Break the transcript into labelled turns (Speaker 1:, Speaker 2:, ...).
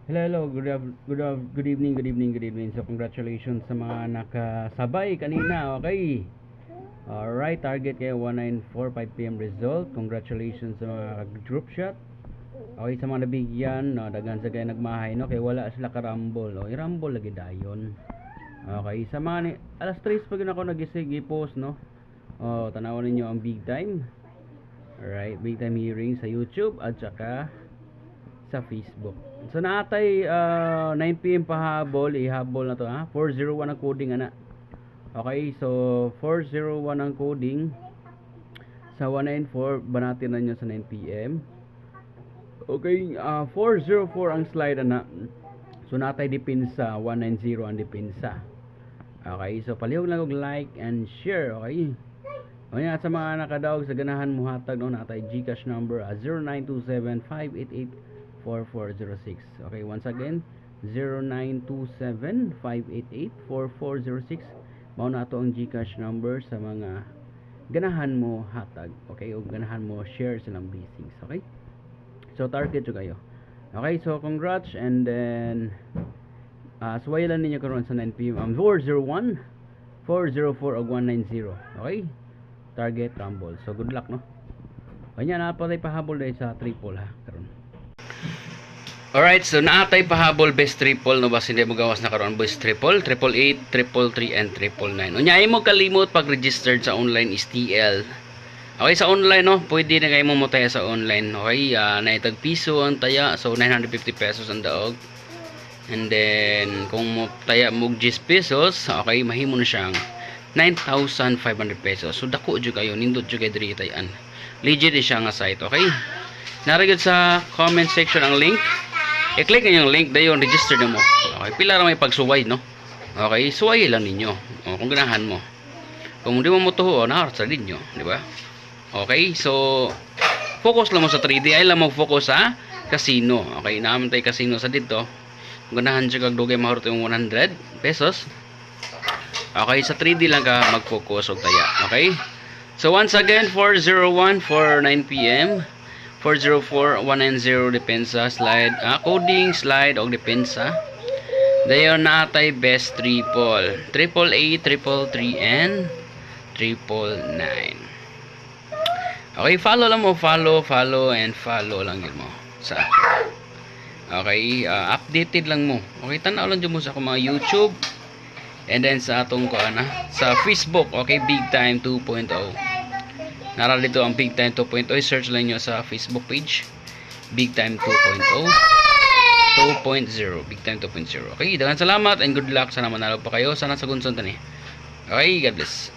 Speaker 1: Hello, good evening. So, congratulations sa mga nakasabay kanina, okay? Alright, target kayo 1945 PM result. Congratulations sa mga group shot. Okay, sa mga nabigyan, no, daghan sa kayo nagmahay, no? Kaya wala sila karambol, o, irambol lagi dayon. Okay, sa mga alas 3 pag ako nagisig, i-post, no? O, tanawan ninyo ang big time. Alright, big time hearing sa YouTube at saka sa Facebook. So naatay 9 PM pahabol, ihabol na to ha. 401 ang coding ana. Okay, so 401 ang coding sa 194 banatin na nyo sa 9 PM. Okay, 404 ang slide ana. So natay depensa 190 ang depensa. Okay, so palihog lang og like and share, okay? O yan, sa mga nakadaog sa ganahan mo hatag no, natay GCash number 0927-588-4406. Okay, once again 0927-588-4406. Mao na ato ang GCash number sa mga ganahan mo hatag, okay, o ganahan mo share silang blessings, okay? So target to kayo. Okay, so congrats, and then suwayalan ninyo karon sa 9 PM 401 404 o 190, okay? Target rumble. So good luck, no? Kanya na pa tay pahabol dahil sa triple ha karon. Alright, so naatay pahabol best triple, no, basta hindi mo gawas na karon best triple, 888, 333 and 999. Unya mo kalimot pag registered sa online is TL. Okay, sa online, no, pwede na kayo mo taya sa online. Okay, naitag piso ang taya, so 950 pesos ang daog. And then kung mo taya mo 10 pesos, okay, mahimo na siyang 9,500 pesos. So dako jud kayo, nindot jud kay diri tayan. Legit siya nga site, okay? Naragid sa comment section ang link. I-click niyo yung link dayon, register na mo. Okay, pila ra may pagsuway, no? Okay, suway lang ninyo. O, kung ganahan mo. Kung hindi mo motuho, na sa ninyo, di ba? Okay, so focus lang mo sa 3D, ay lang mo focus sa casino. Okay, naman tayo casino sa dito. Kung ganahan siya kag dugay mahurot yung 100 pesos. Okay, sa 3D lang ka mag-focus og taya. Okay? So once again, 401 for 9 PM, 404 190 depensa slide, coding slide og depensa. Dayon natay best triple, 888, 333 and 999. Okay, follow lang mo, follow and follow lang yun mo sa okay, updated lang mo. Okay, tanaw lang dyan mo sa akong mga YouTube. And then sa atong sa Facebook, okay, Big Time 2.0. Nara dito ang Big Time 2.0. Search lang nyo sa Facebook page. Big Time 2.0. Big Time 2.0. Okay, daghang salamat and good luck. Sana manalo pa kayo. Sana sa gunson tani. Okay, God bless.